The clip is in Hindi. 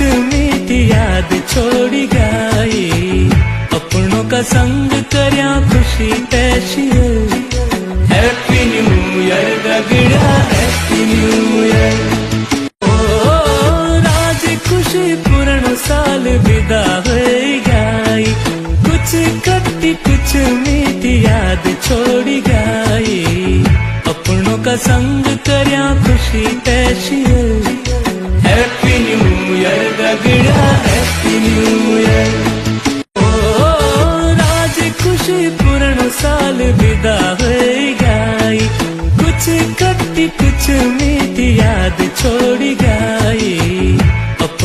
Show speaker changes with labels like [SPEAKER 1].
[SPEAKER 1] कुछ मीठी याद छोड़ी गई, अपनों का संग करया खुशी तैशी। हैप्पी न्यू ईयर गगड़ा, हैप्पी न्यू ईयर। ओ राज खुशी पूर्ण साल विदा हो गई, कुछ खट्टी कुछ मीठी याद छोड़ी गई, अपनों का संग करया खुशी तैशी। हैप्पी न्यू ईयर गगड़ा, हैप्पी न्यू